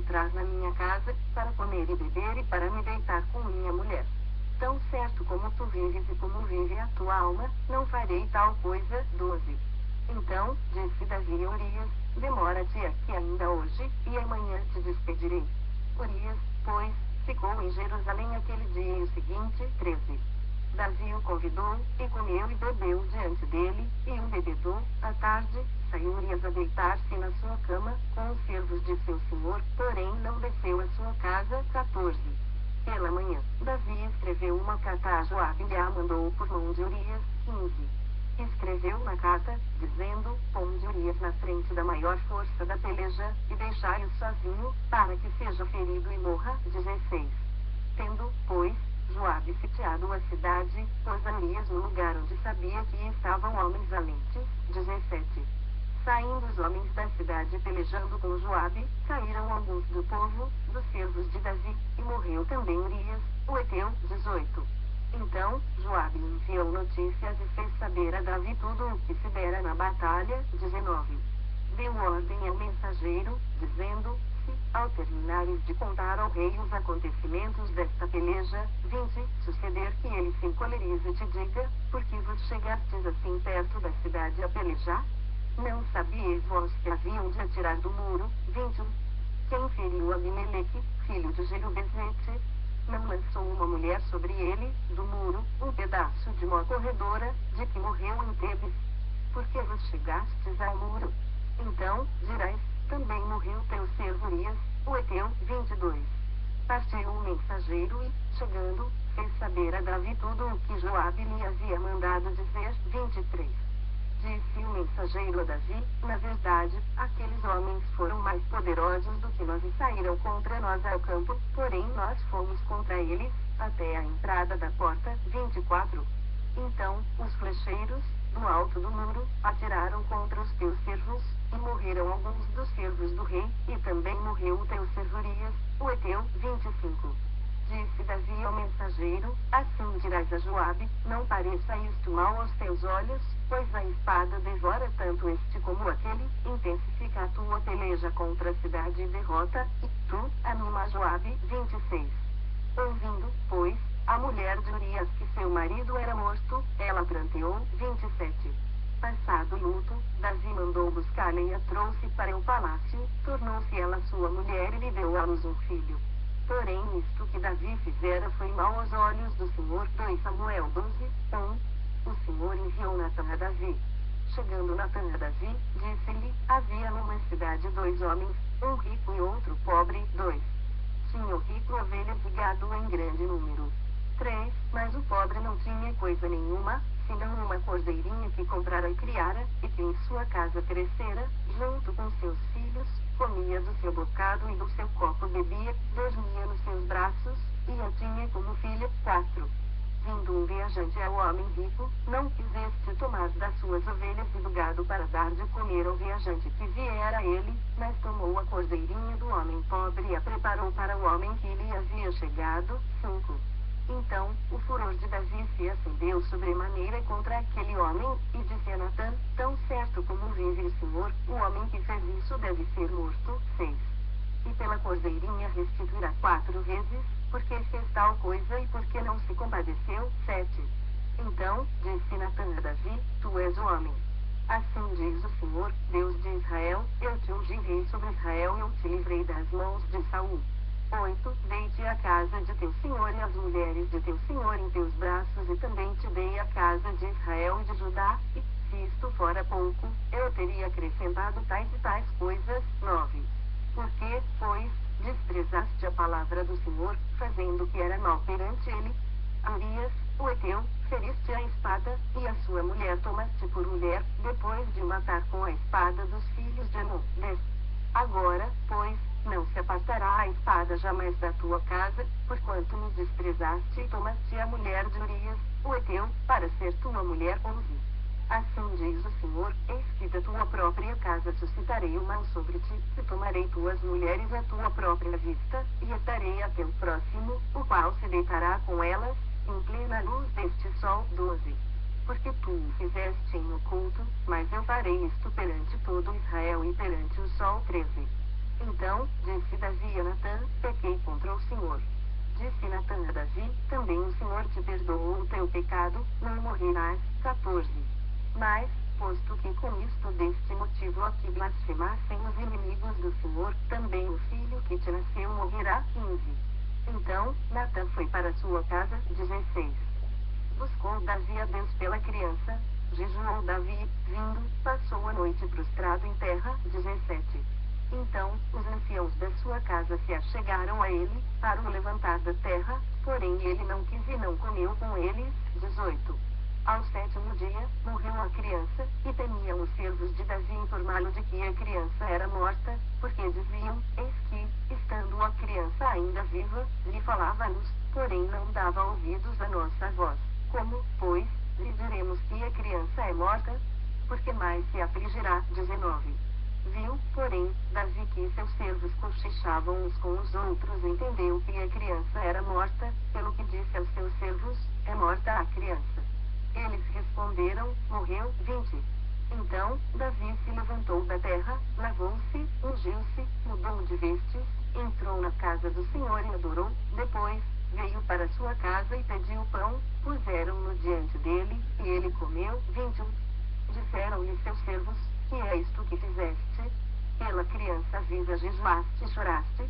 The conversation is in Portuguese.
entrar na minha casa, para comer e beber e para me deitar com minha mulher. Tão certo como tu vives e como vive a tua alma, não farei tal coisa. 12. Então, disse Davi a Urias, demora-te aqui ainda hoje, e amanhã te despedirei. Urias, pois, ficou em Jerusalém aquele dia e o seguinte. 13. Davi o convidou, e comeu e bebeu diante dele, e o embebedou. À tarde, saiu Urias a deitar-se na sua cama, com os servos de seu senhor, porém não desceu à sua casa. 14. Pela manhã, Davi escreveu uma carta a Joabe e a mandou por mão de Urias. 15. Escreveu na carta, dizendo, ponde Urias na frente da maior força da peleja, e deixai-o sozinho, para que seja ferido e morra. 16. Tendo, pois, Joabe sitiado a cidade, pôs a Urias no lugar onde sabia que estavam homens valentes. 17. Saindo os homens da cidade pelejando com Joabe, caíram alguns do povo, dos servos de Davi, e morreu também Urias, o heteu. 18. Então, Joabe enviou notícias e fez saber a Davi tudo o que se dera na batalha. 19. Deu ordem ao mensageiro, dizendo, se, ao terminares de contar ao rei os acontecimentos desta peleja, 20, suceder que ele se encolerize e te diga, por que vos chegastes assim perto da cidade a pelejar? Não sabieis vós que haviam de atirar do muro. 21. Quem feriu Abimeleque, filho de Jerubezete? Não lançou uma mulher sobre ele, do muro, um pedaço de uma corredora, de que morreu em Tebes? Por que vos chegastes ao muro? Então, dirás, também morreu teu servo Urias, o heteu. 22. Partiu o mensageiro e, chegando, fez saber a Davi tudo o que Joabe lhe havia mandado dizer. 23. Disse o mensageiro a Davi, na verdade, aqueles homens foram mais poderosos do que nós e saíram contra nós ao campo, porém nós fomos contra eles, até a entrada da porta. 24. Então, os flecheiros, do alto do muro, atiraram contra os teus servos, e morreram alguns dos servos do rei, e também morreu o teu servo Urias, o heteu. 25. Disse Davi ao mensageiro, assim dirás a Joabe, não pareça isto mal aos teus olhos, pois a espada devora tanto este como aquele, intensifica a tua peleja contra a cidade e derrota, e tu, anima Joabe. 26. Ouvindo, pois, a mulher de Urias que seu marido era morto, ela pranteou. 27. Passado o luto, Davi mandou buscá-la e a trouxe para o palácio, tornou-se ela sua mulher e lhe deu à luz um filho. Porém isto que Davi fizera foi mal aos olhos do Senhor. 2 Samuel 12, 1. O Senhor enviou Natã a Davi. Chegando Natã a Davi, disse-lhe, havia numa cidade 2 homens, um rico e outro pobre. 2. Tinha o rico ovelhas e gado em grande número. 3. Mas o pobre não tinha coisa nenhuma, senão uma cordeirinha que comprara e criara, e que em sua casa crescera, junto com seus filhos, comia do seu bocado e do seu copo bebia, dormia nos seus braços, e a tinha como filha. 4. Vindo um viajante ao homem rico, não quis este tomar das suas ovelhas e do gado para dar de comer ao viajante que viera a ele, mas tomou a cordeirinha do homem pobre e a preparou para o homem que lhe havia chegado. 5. Então, o furor de Davi se acendeu sobremaneira contra aquele homem, e disse a Natã, tão certo como vive o Senhor, o homem que fez isso deve ser morto. 6. E pela cordeirinha restituirá 4 vezes, porque fez tal coisa e porque não se compadeceu. 7. Então, disse Natã a Davi, tu és o homem. Assim diz o Senhor, Deus de Israel, eu te ungi rei sobre Israel e eu te livrei das mãos de Saul. 8. Dei-te a casa de teu senhor e as mulheres de teu senhor em teus braços e também te dei a casa de Israel e de Judá, e, se isto fora pouco, eu teria acrescentado tais e tais coisas. 9. Porque, pois, desprezaste a palavra do Senhor, fazendo o que era mal perante ele? Urias, o heteu, feriste a espada, e a sua mulher tomaste por mulher, depois de matar com a espada dos filhos de Amon. 10. Agora, pois, não se apartará a espada jamais da tua casa, porquanto me desprezaste e tomaste a mulher de Urias, o heteu, para ser tua mulher. 11. Assim diz o Senhor, eis que da tua própria casa suscitarei o mal sobre ti, e tomarei tuas mulheres à tua própria vista, e atarei a teu próximo, o qual se deitará com elas, em plena luz deste sol. 12. Porque tu o fizeste em oculto, mas eu farei isto perante todo Israel e perante o sol. 13. Então, Disse Davi a Natã: pequei contra o Senhor. Disse Natã a Davi: também o Senhor te perdoou o teu pecado, não morrerás. 14. Mas, posto que com isto deste motivo a que blasfemassem os inimigos do Senhor, também o filho que te nasceu morrerá. 15. Então, Natã foi para sua casa. 16. Buscou Davi a Deus pela criança. Jejuou Davi, vindo, passou a noite prostrado em terra. 17. Então, os anciãos da sua casa se achegaram a ele, para o levantar da terra, porém ele não quis e não comeu com eles. 18. Ao 7º dia, morreu a criança, e temiam os servos de Davi informá-lo de que a criança era morta, porque diziam: eis que, estando a criança ainda viva, lhe falava-nos, porém não dava ouvidos à nossa voz. Como, pois, lhe diremos que a criança é morta? Porque mais se afligirá. 19. Viu, porém, Davi que seus servos cochichavam uns com os outros, entendeu que a criança era morta, pelo que disse aos seus servos: é morta a criança. Eles responderam: morreu. 20. Então, Davi se levantou da terra, lavou-se, ungiu-se, mudou de vestes, entrou na casa do Senhor e adorou. Depois, veio para sua casa e pediu pão, puseram-no diante dele, e ele comeu. 21. Disseram-lhe seus servos: que é isto que fizeste? Pela criança viva jejuaste e choraste,